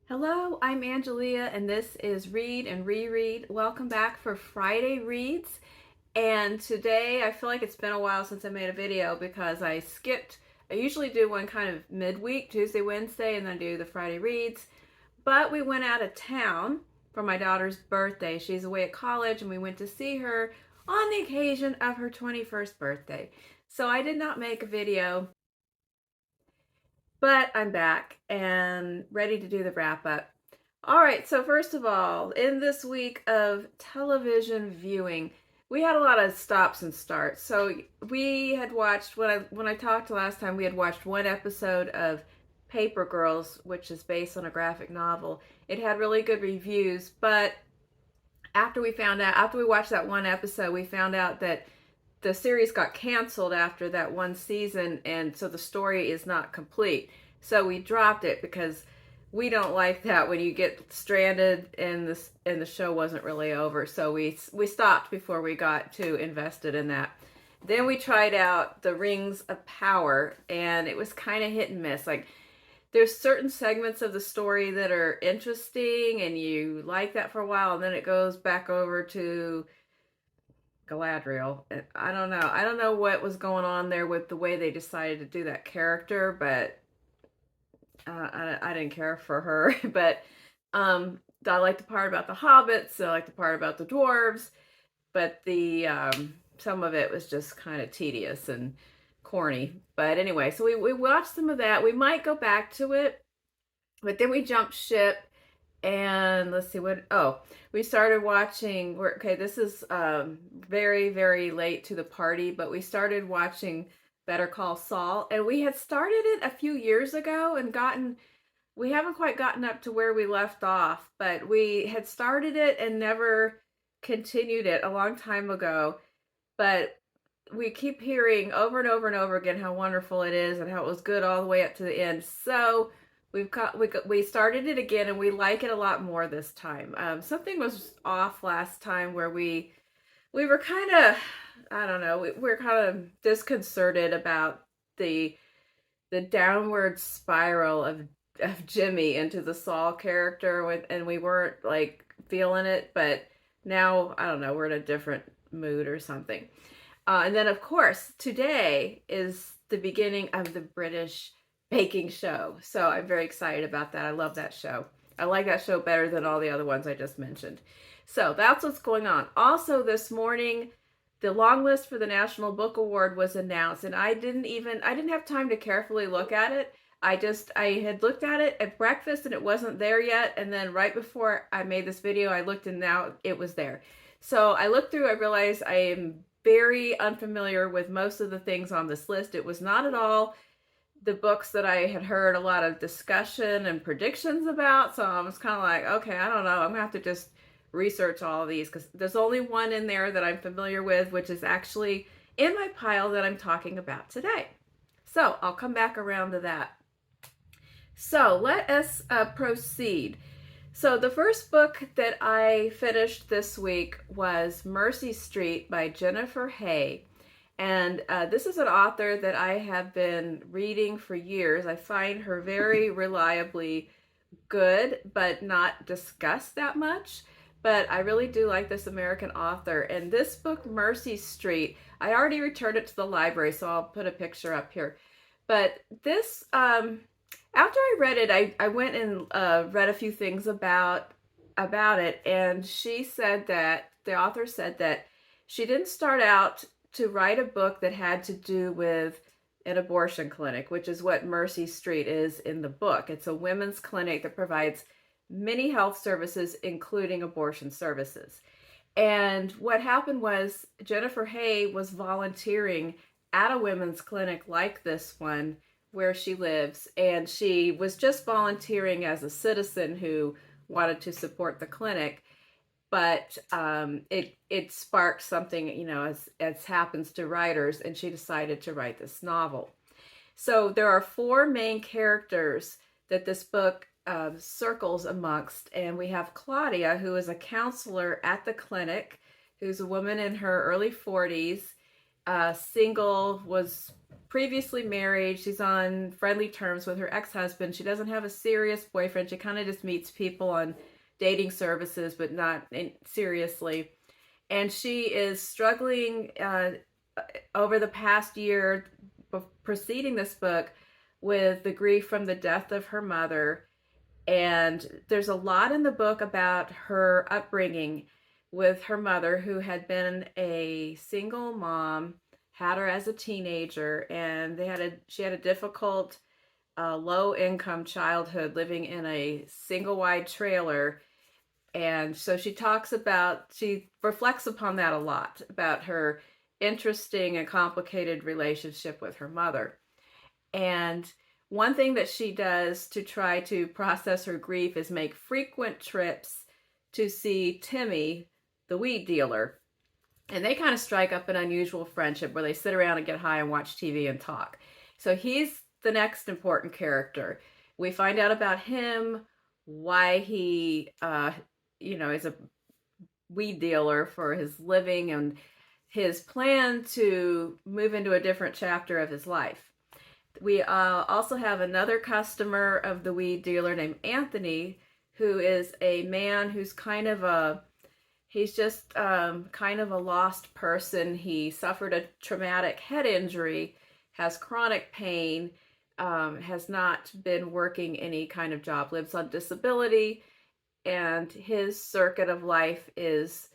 Hello, I'm Angelia, and this is Read and Reread. Welcome back for Friday Reads. And today I feel like it's been a while since I made a video because I skipped. I usually do one kind of midweek, Tuesday, Wednesday, and then do the Friday Reads. But we went out of town for my daughter's birthday. She's away at college, and we went to see her on the occasion of her 21st birthday. So I did not make a video, but I'm back and ready to do the wrap up. All right, so first of all, in this week of television viewing, we had a lot of stops and starts. So we had watched when I talked last time, we had watched one episode of Paper Girls, which is based on a graphic novel. It had really good reviews, but after we watched that one episode, we found out that the series got canceled after that one season, and so the story is not complete. So we dropped it because we don't like that when you get stranded and the show wasn't really over. So we stopped before we got too invested in that. Then we tried out the Rings of Power, and it was kind of hit and miss. Like, there's certain segments of the story that are interesting and you like that for a while, and then it goes back over to Galadriel. I don't know. I don't know what was going on there with the way they decided to do that character, but I didn't care for her. But I like the part about the hobbits. I like the part about the dwarves, but the some of it was just kind of tedious and corny. But anyway, so we watched some of that. We might go back to it, but then we jumped ship and let's see we started watching. Okay, this is very, very late to the party, but we started watching Better Call Saul, and we had started it a few years ago and we haven't quite gotten up to where we left off, but we had started it and never continued it a long time ago. But we keep hearing over and over and over again how wonderful it is and how it was good all the way up to the end. So we started it again, and we like it a lot more this time. Something was off last time where we were kind of, I don't know, we're kind of disconcerted about the downward spiral of Jimmy into the Saul character, and we weren't like feeling it. But now, I don't know, we're in a different mood or something. And then, of course, today is the beginning of the British baking show. So I'm very excited about that. I love that show. I like that show better than all the other ones I just mentioned. So that's what's going on. Also, this morning, the long list for the National Book Award was announced, and I didn't have time to carefully look at it. I had looked at it at breakfast and it wasn't there yet. And then right before I made this video, I looked and now it was there. So I looked through, I realized I am very unfamiliar with most of the things on this list. It was not at all the books that I had heard a lot of discussion and predictions about. So I was kind of like, okay, I don't know. I'm gonna have to just research all of these because there's only one in there that I'm familiar with, which is actually in my pile that I'm talking about today. So I'll come back around to that. So let us proceed. So the first book that I finished this week was Mercy Street by Jennifer Hay. And this is an author that I have been reading for years. I find her very reliably good, but not discussed that much. But I really do like this American author. And this book, Mercy Street, I already returned it to the library, so I'll put a picture up here. But this, after I read it, I went and read a few things about it, and she said that the author said that she didn't start out to write a book that had to do with an abortion clinic, which is what Mercy Street is in the book. It's a women's clinic that provides many health services, including abortion services. And what happened was Jennifer Hay was volunteering at a women's clinic like this one where she lives, and she was just volunteering as a citizen who wanted to support the clinic. But it sparked something, you know, as happens to writers, and she decided to write this novel. So there are four main characters that this book circles amongst, and we have Claudia, who is a counselor at the clinic, who's a woman in her early 40s, single, was previously married. She's on friendly terms with her ex-husband. She doesn't have a serious boyfriend. She kind of just meets people on dating services, but not seriously. And she is struggling over the past year preceding this book with the grief from the death of her mother. And there's a lot in the book about her upbringing with her mother, who had been a single mom, had her as a teenager, and she had a difficult low income childhood living in a single wide trailer. And so she reflects upon that a lot, about her interesting and complicated relationship with her mother. And one thing that she does to try to process her grief is make frequent trips to see Timmy, the weed dealer. And they kind of strike up an unusual friendship where they sit around and get high and watch TV and talk. So he's the next important character. We find out about him, why he, is a weed dealer for his living, and his plan to move into a different chapter of his life. We also have another customer of the weed dealer named Anthony, who is a man who's kind of a lost person. He suffered a traumatic head injury, has chronic pain, has not been working any kind of job, lives on disability, and his circuit of life is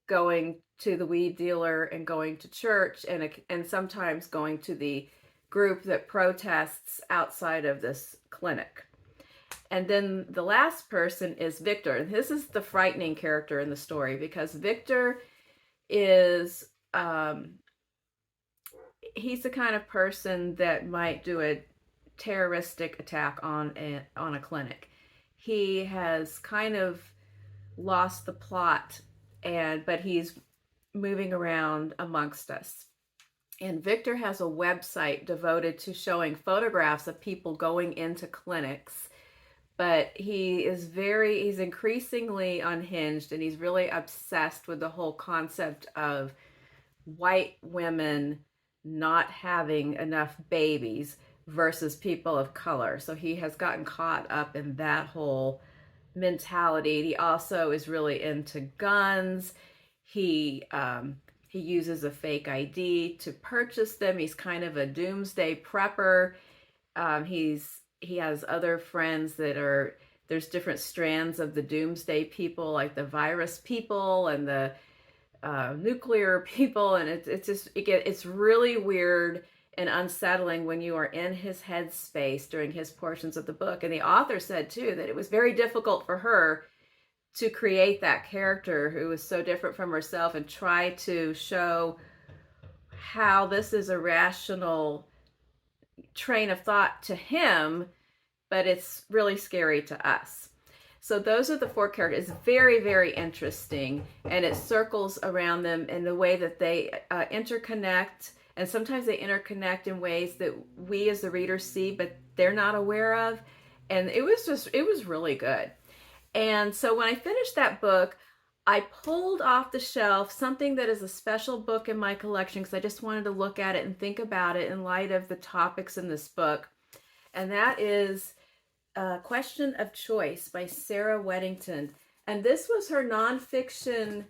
going to the weed dealer and going to church, and sometimes going to the group that protests outside of this clinic. And then the last person is Victor. And this is the frightening character in the story, because Victor is, he's the kind of person that might do a terroristic attack on a clinic. He has kind of lost the plot, but he's moving around amongst us. And Victor has a website devoted to showing photographs of people going into clinics, but he's increasingly unhinged, and he's really obsessed with the whole concept of white women not having enough babies versus people of color. So he has gotten caught up in that whole mentality. He also is really into guns. He uses a fake ID to purchase them. He's kind of a doomsday prepper. He has other friends there's different strands of the doomsday people, like the virus people and the nuclear people, and it's really weird and unsettling when you are in his headspace during his portions of the book. And the author said too that it was very difficult for her to create that character who was so different from herself and try to show how this is a rational train of thought to him, but it's really scary to us. So those are the four characters. It's very, very interesting, and it circles around them in the way that they interconnect, and sometimes they interconnect in ways that we as the readers see, but they're not aware of. And it was really good. And so when I finished that book, I pulled off the shelf something that is a special book in my collection, because I just wanted to look at it and think about it in light of the topics in this book. And that is Question of Choice by Sarah Weddington. And this was her nonfiction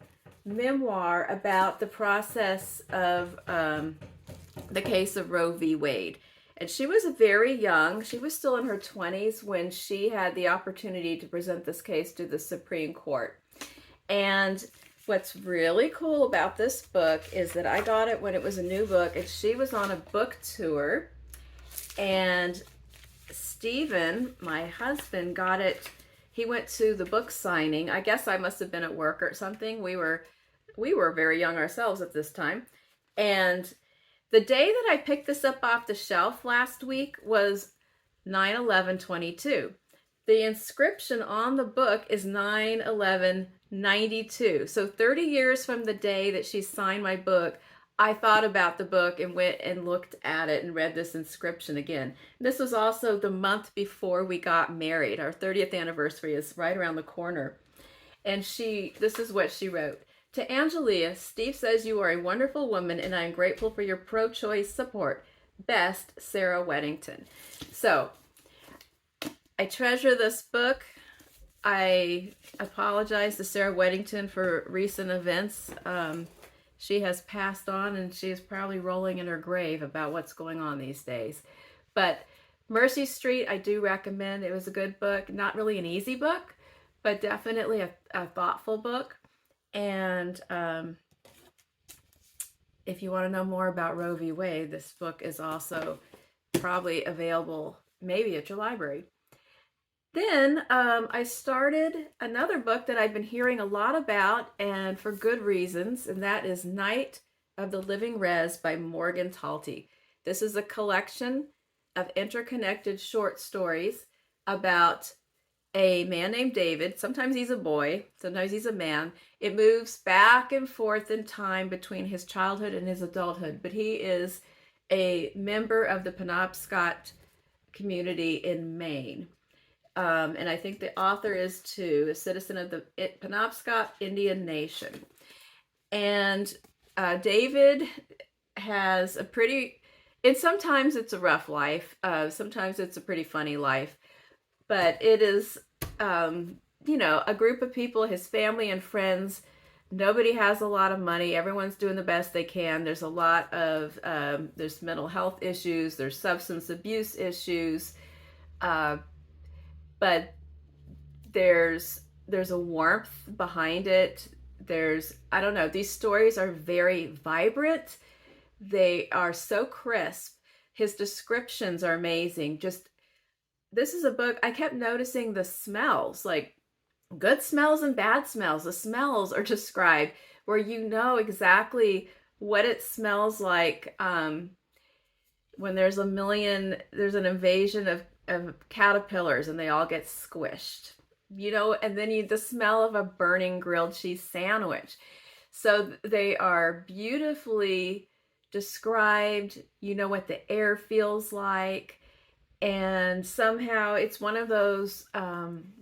memoir about the process of the case of Roe v. Wade. And she was very young. She was still in her 20s when she had the opportunity to present this case to the Supreme Court. And what's really cool about this book is that I got it when it was a new book, and she was on a book tour, and Stephen, my husband, got it. He went to the book signing. I guess I must have been at work or something. We were very young ourselves at this time. And the day that I picked this up off the shelf last week was 9/11/22. The inscription on the book is 9/11/92. So 30 years from the day that she signed my book, I thought about the book and went and looked at it and read this inscription again. This was also the month before we got married. Our 30th anniversary is right around the corner. And this is what she wrote. To Angelia, Steve says you are a wonderful woman, and I am grateful for your pro-choice support. best Sarah Weddington. So I treasure this book. I apologize to Sarah Weddington for recent events. She has passed on, and she is probably rolling in her grave about what's going on these days. But Mercy Street, I do recommend. It was a good book. Not really an easy book, but definitely a thoughtful book. And if you want to know more about Roe v. Wade, this book is also probably available maybe at your library. Then I started another book that I've been hearing a lot about, and for good reasons, and that is Night of the Living Rez by Morgan Talty. This is a collection of interconnected short stories about a man named David. Sometimes he's a boy, sometimes he's a man. It moves back and forth in time between his childhood and his adulthood, but he is a member of the Penobscot community in Maine. And I think the author is too, a citizen of the Penobscot Indian Nation. And David has a pretty, and sometimes it's a rough life. Sometimes it's a pretty funny life. But it is, a group of people, his family and friends. Nobody has a lot of money. Everyone's doing the best they can. There's a lot of, there's mental health issues. There's substance abuse issues. But there's a warmth behind it. I don't know, these stories are very vibrant. They are so crisp. His descriptions are amazing. This is a book, I kept noticing the smells, like good smells and bad smells. The smells are described where you know exactly what it smells like when there's an invasion of caterpillars and they all get squished, and then the smell of a burning grilled cheese sandwich. So they are beautifully described. You know what the air feels like. And somehow it's one of those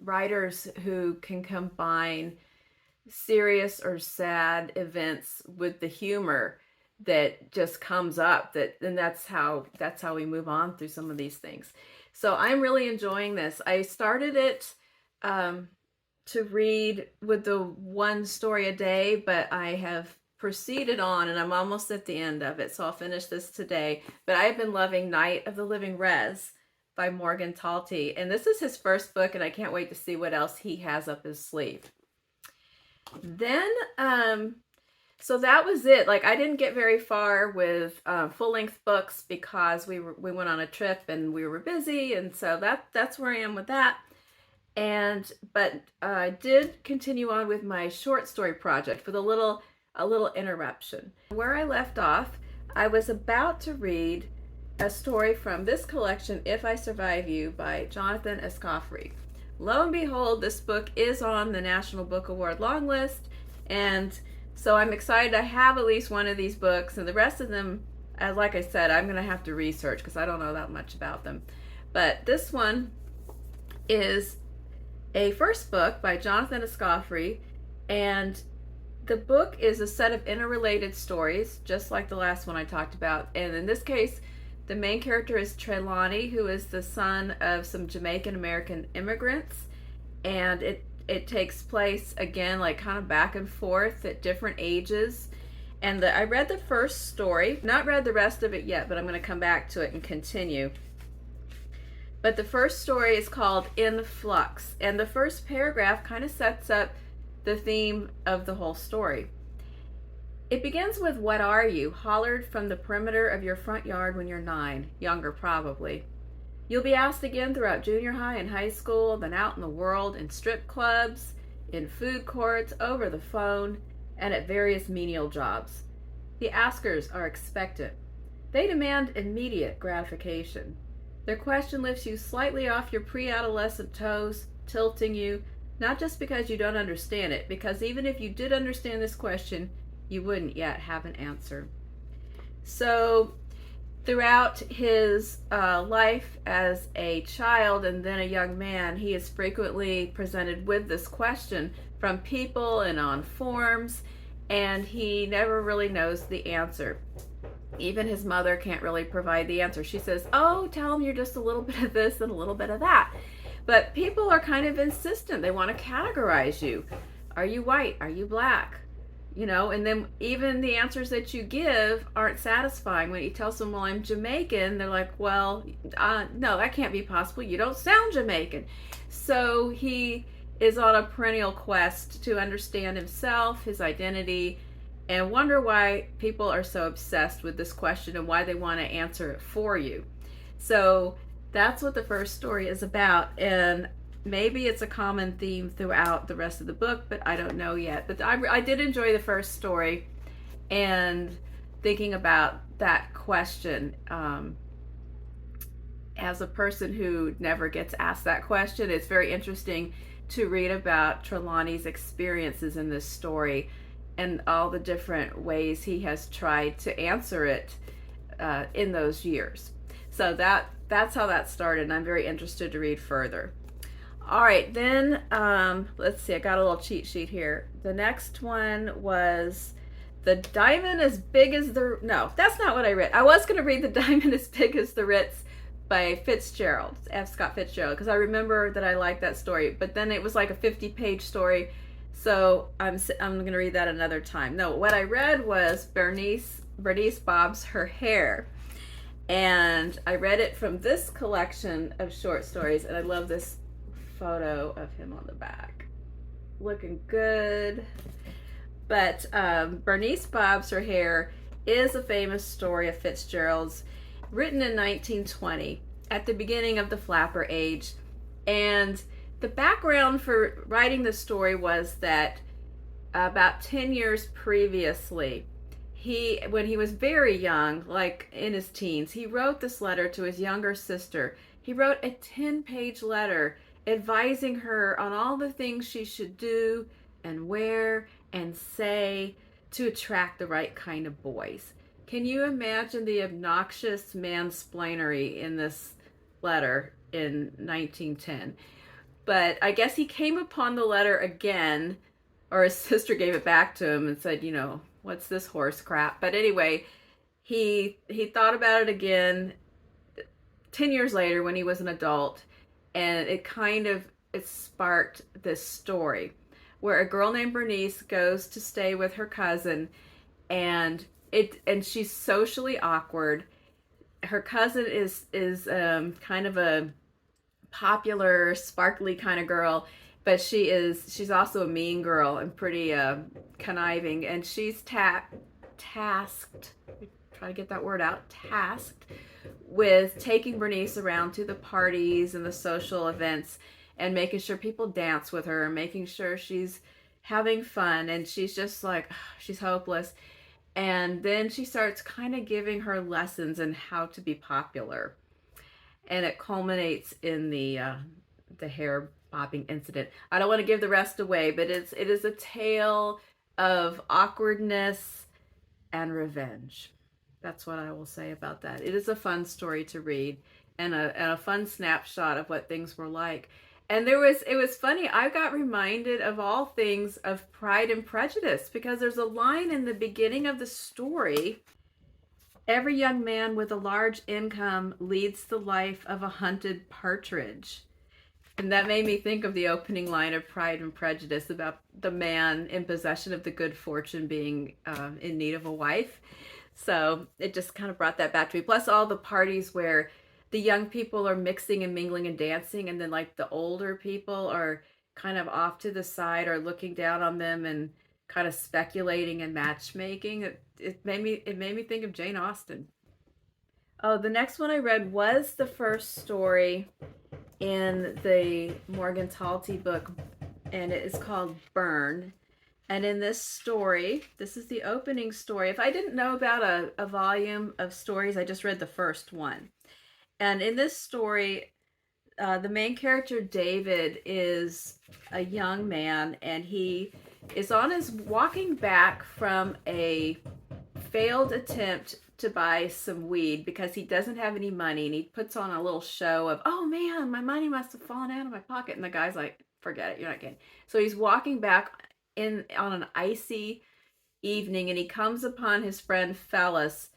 writers who can combine serious or sad events with the humor that just comes up. And that's how we move on through some of these things. So I'm really enjoying this. I started it to read with the one story a day, but I have proceeded on and I'm almost at the end of it. So I'll finish this today. But I have been loving Night of the Living Rez by Morgan Talty. And this is his first book, and I can't wait to see what else he has up his sleeve. Then, so that was it. Like, I didn't get very far with full-length books because we went on a trip and we were busy, and so that's where I am with that. But I did continue on with my short story project with a little interruption. Where I left off, I was about to read a story from this collection, If I Survive You, by Jonathan Escoffery. Lo and behold, this book is on the National Book Award long list, and so I'm excited I have at least one of these books, and the rest of them, like I said, I'm going to have to research because I don't know that much about them. But this one is a first book by Jonathan Escoffery, and the book is a set of interrelated stories, just like the last one I talked about. And in this case, the main character is Trelawney, who is the son of some Jamaican American immigrants, and it takes place again, like kind of back and forth at different ages. And I read the first story, not read the rest of it yet, but I'm going to come back to it and continue. But the first story is called In Flux, and the first paragraph kind of sets up the theme of the whole story. It begins with, "What are you?" hollered from the perimeter of your front yard when you're 9, younger probably. You'll be asked again throughout junior high and high school, then out in the world, in strip clubs, in food courts, over the phone, and at various menial jobs. The askers are expectant. They demand immediate gratification. Their question lifts you slightly off your pre-adolescent toes, tilting you, not just because you don't understand it, because even if you did understand this question, you wouldn't yet have an answer. So throughout his life as a child and then a young man, he is frequently presented with this question from people and on forums, and he never really knows the answer. Even his mother can't really provide the answer. She says, oh, tell him you're just a little bit of this and a little bit of that. But people are kind of insistent. They want to categorize you. Are you white? Are you black? And then even the answers that you give aren't satisfying. When you tell someone, well, I'm Jamaican, they're like, well, no, that can't be possible. You don't sound Jamaican. So he is on a perennial quest to understand himself, his identity, and wonder why people are so obsessed with this question and why they want to answer it for you. So that's what the first story is about. And maybe it's a common theme throughout the rest of the book, but I don't know yet. But I did enjoy the first story and thinking about that question. As a person who never gets asked that question, it's very interesting to read about Trelawney's experiences in this story and all the different ways he has tried to answer it in those years. So that's how that started, and I'm very interested to read further. All right, then let's see, I got a little cheat sheet here. The next one was The Diamond as Big as the... No, that's not what I read. I was going to read The Diamond as Big as the Ritz by Fitzgerald, F. Scott Fitzgerald, because I remember that I liked that story, but then it was like a 50-page story, so I'm going to read that another time. No, what I read was Bernice Bobs Her Hair, and I read it from this collection of short stories, and I love this photo of him on the back, looking good. But Bernice Bobs Her Hair is a famous story of Fitzgerald's, written in 1920 at the beginning of the flapper age. And the background for writing the story was that about 10 years previously, when he was very young, like in his teens, he wrote this letter to his younger sister. He wrote a 10-page letter advising her on all the things she should do and wear and say to attract the right kind of boys. Can you imagine the obnoxious mansplainery in this letter in 1910? But I guess he came upon the letter again, or his sister gave it back to him and said, what's this horse crap? But anyway, he thought about it again 10 years later when he was an adult, and it sparked this story where a girl named Bernice goes to stay with her cousin, and she's socially awkward. Her cousin is kind of a popular, sparkly kind of girl, but she's also a mean girl and pretty conniving, and she's tasked with taking Bernice around to the parties and the social events and making sure people dance with her and making sure she's having fun, and she's just like, she's hopeless. And then she starts kind of giving her lessons in how to be popular. And it culminates in the hair bobbing incident. I don't want to give the rest away, but it is a tale of awkwardness and revenge. That's what I will say about that. It is a fun story to read, and a fun snapshot of what things were like. And it was funny, I got reminded of all things of Pride and Prejudice, because there's a line in the beginning of the story: every young man with a large income leads the life of a hunted partridge. And that made me think of the opening line of Pride and Prejudice about the man in possession of the good fortune being in need of a wife. So it just kind of brought that back to me. Plus all the parties where the young people are mixing and mingling and dancing, and then like the older people are kind of off to the side or looking down on them and kind of speculating and matchmaking. It made me think of Jane Austen. Oh, the next one I read was the first story in the Morgan Talty book, and it is called Burn. And in this story, this is the opening story. If I didn't know about a volume of stories, I just read the first one. And in this story, the main character, David, is a young man, and he is walking back from a failed attempt to buy some weed because he doesn't have any money, and he puts on a little show of, oh man, my money must have fallen out of my pocket. And the guy's like, forget it, you're not getting. So he's walking back on an icy evening, and he comes upon his friend Phyllis,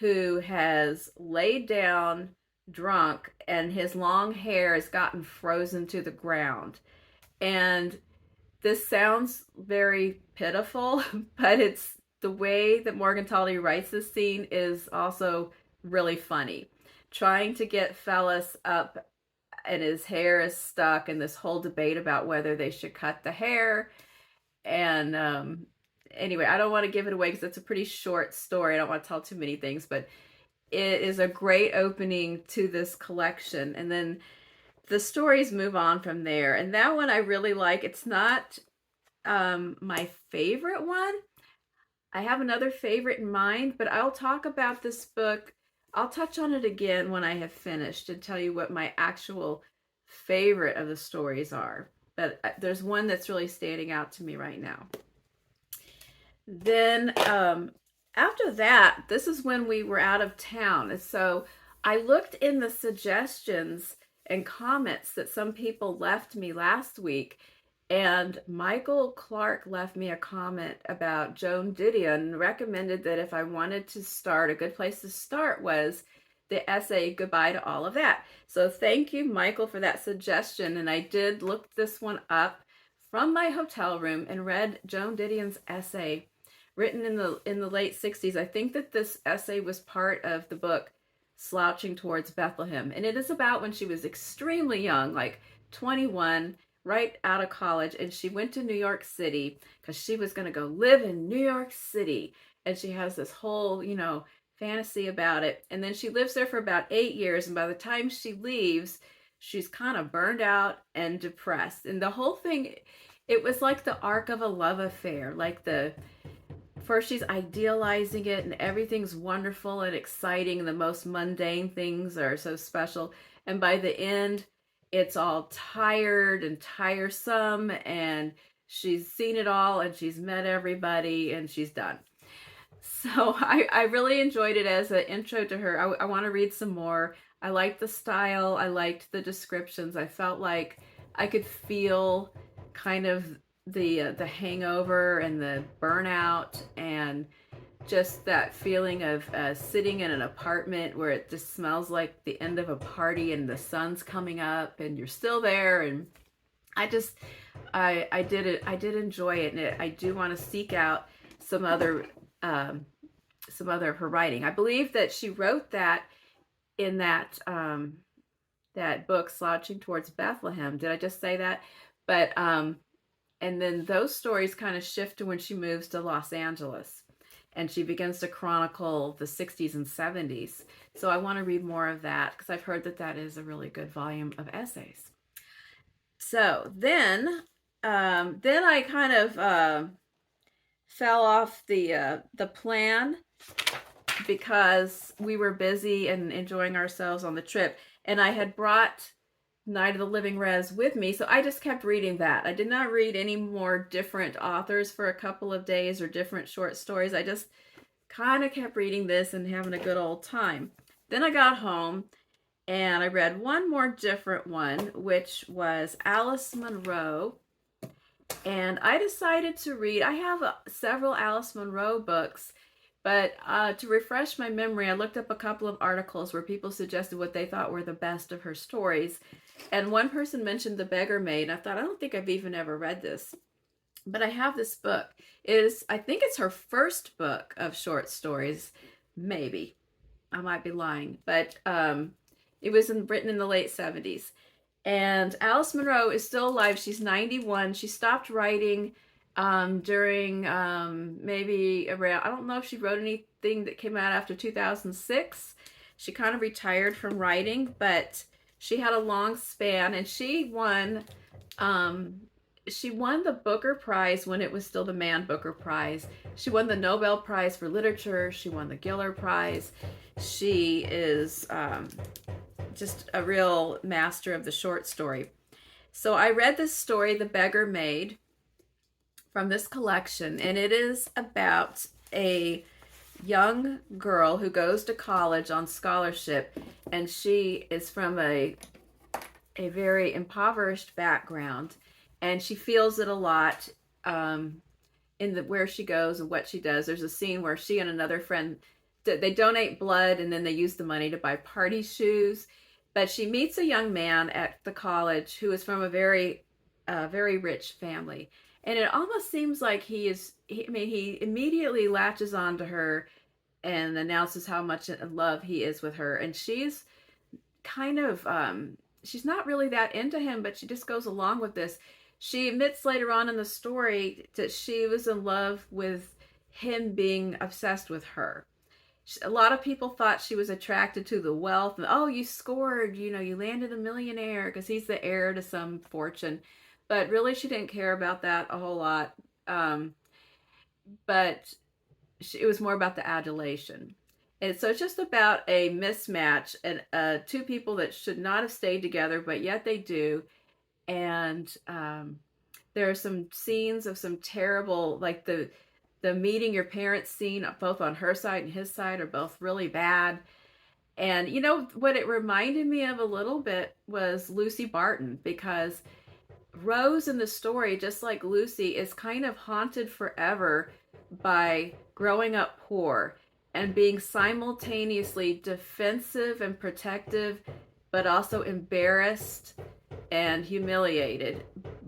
who has laid down drunk and his long hair has gotten frozen to the ground. And this sounds very pitiful, but it's the way that Morgenthaler writes this scene is also really funny. Trying to get Fellis up and his hair is stuck, and this whole debate about whether they should cut the hair. And anyway, I don't want to give it away because it's a pretty short story. I don't want to tell too many things, but it is a great opening to this collection. And then the stories move on from there. And that one I really like. It's not my favorite one. I have another favorite in mind, but I'll talk about this book. I'll touch on it again when I have finished and tell you what my actual favorite of the stories are. But there's one that's really standing out to me right now. Then after that, this is when we were out of town. And so I looked in the suggestions and comments that some people left me last week. And Michael Clark left me a comment about Joan Didion and recommended that if I wanted to start, a good place to start was the essay Goodbye to All of That. So thank you, Michael, for that suggestion. And I did look this one up from my hotel room and read Joan Didion's essay written in the late 60s. I think that this essay was part of the book Slouching Towards Bethlehem. And it is about when she was extremely young, like 21, right out of college, and she went to New York City because she was going to go live in New York City. And she has this whole, fantasy about it. And then she lives there for about 8 years. And by the time she leaves, she's kind of burned out and depressed. And the whole thing, it was like the arc of a love affair. Like first she's idealizing it and everything's wonderful and exciting. And the most mundane things are so special. And by the end, it's all tired and tiresome, and she's seen it all, and she's met everybody, and she's done. So I really enjoyed it as an intro to her. I want to read some more. I liked the style. I liked the descriptions. I felt like I could feel kind of the hangover and the burnout and just that feeling of sitting in an apartment where it just smells like the end of a party and the sun's coming up and you're still there. And I did enjoy it. And I do want to seek out some other of her writing. I believe that she wrote that in that book, Slouching Towards Bethlehem. Did I just say that? But and then those stories kind of shift to when she moves to Los Angeles. And she begins to chronicle the 60s and 70s. So I want to read more of that because I've heard that that is a really good volume of essays. So then I kind of fell off the plan because we were busy and enjoying ourselves on the trip. And I had brought Night of the Living Rez with me, so I just kept reading that. I did not read any more different authors for a couple of days or different short stories. I just kind of kept reading this and having a good old time. Then I got home and I read one more different one, which was Alice Munro. And I decided to read, I have several Alice Munro books, but to refresh my memory, I looked up a couple of articles where people suggested what they thought were the best of her stories. And one person mentioned The Beggar Made. And I thought, I don't think I've even ever read this. But I have this book. I think it's her first book of short stories. Maybe. I might be lying. But it was written in the late 70s. And Alice Munro is still alive. She's 91. She stopped writing during maybe around, I don't know if she wrote anything that came out after 2006. She kind of retired from writing, but she had a long span, and she won the Booker Prize when it was still the Man Booker Prize. She won the Nobel Prize for Literature. She won the Giller Prize. She is just a real master of the short story. So I read this story, The Beggar Made, from this collection, and it is about a young girl who goes to college on scholarship, and she is from a very impoverished background, and she feels it a lot where she goes and what she does. There's a scene where she and another friend they donate blood, and then they use the money to buy party shoes. But she meets a young man at the college who is from a very rich family, and it almost seems like he immediately latches on to her and announces how much in love he is with her, and she's kind of she's not really that into him, but she just goes along with this. She admits later on in the story that she was in love with him being obsessed with her. A lot of people thought she was attracted to the wealth, and oh, you scored, you landed a millionaire because he's the heir to some fortune. But really, she didn't care about that a whole lot. But it was more about the adulation. And so it's just about a mismatch and two people that should not have stayed together, but yet they do. And there are some scenes of some terrible, like the meeting your parents scene, both on her side and his side, are both really bad. And what it reminded me of a little bit was Lucy Barton, because Rose in the story, just like Lucy, is kind of haunted forever by growing up poor and being simultaneously defensive and protective, but also embarrassed and humiliated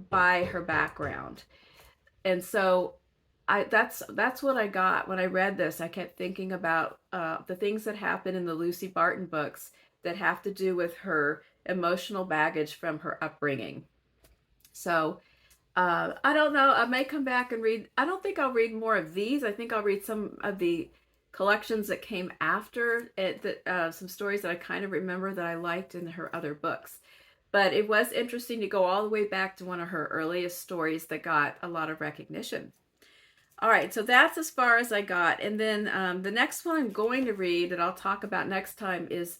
by her background. And so that's what I got when I read this. I kept thinking about the things that happen in the Lucy Barton books that have to do with her emotional baggage from her upbringing. So I don't know. I may come back and read. I don't think I'll read more of these. I think I'll read some of the collections that came after it, some stories that I kind of remember that I liked in her other books. But it was interesting to go all the way back to one of her earliest stories that got a lot of recognition. All right, so that's as far as I got. And then the next one I'm going to read that I'll talk about next time is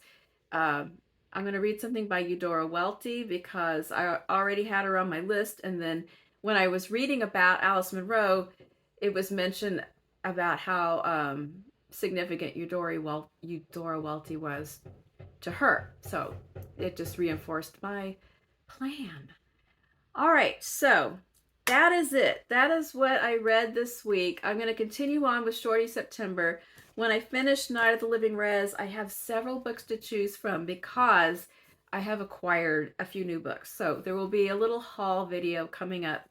I'm going to read something by Eudora Welty, because I already had her on my list. And then when I was reading about Alice Munro, it was mentioned about how significant Eudora Welty was to her. So it just reinforced my plan. All right, so that is it. That is what I read this week. I'm going to continue on with Shorty September. When I finish Night of the Living Rez, I have several books to choose from because I have acquired a few new books. So there will be a little haul video coming up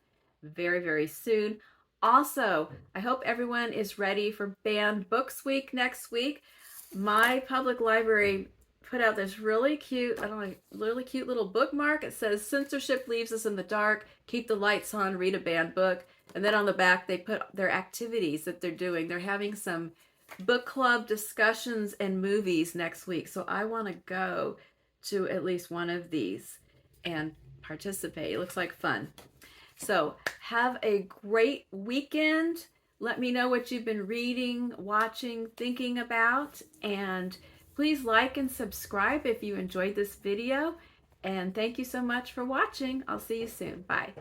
very, very soon. Also, I hope everyone is ready for Banned Books Week next week. My public library put out this really cute, really cute little bookmark. It says, "Censorship leaves us in the dark. Keep the lights on. Read a banned book." And then on the back, they put their activities that they're doing. They're having some book club discussions and movies next week. So I want to go to at least one of these and participate. It looks like fun. So have a great weekend. Let me know what you've been reading, watching, thinking about, and please like and subscribe if you enjoyed this video. And thank you so much for watching. I'll see you soon. Bye.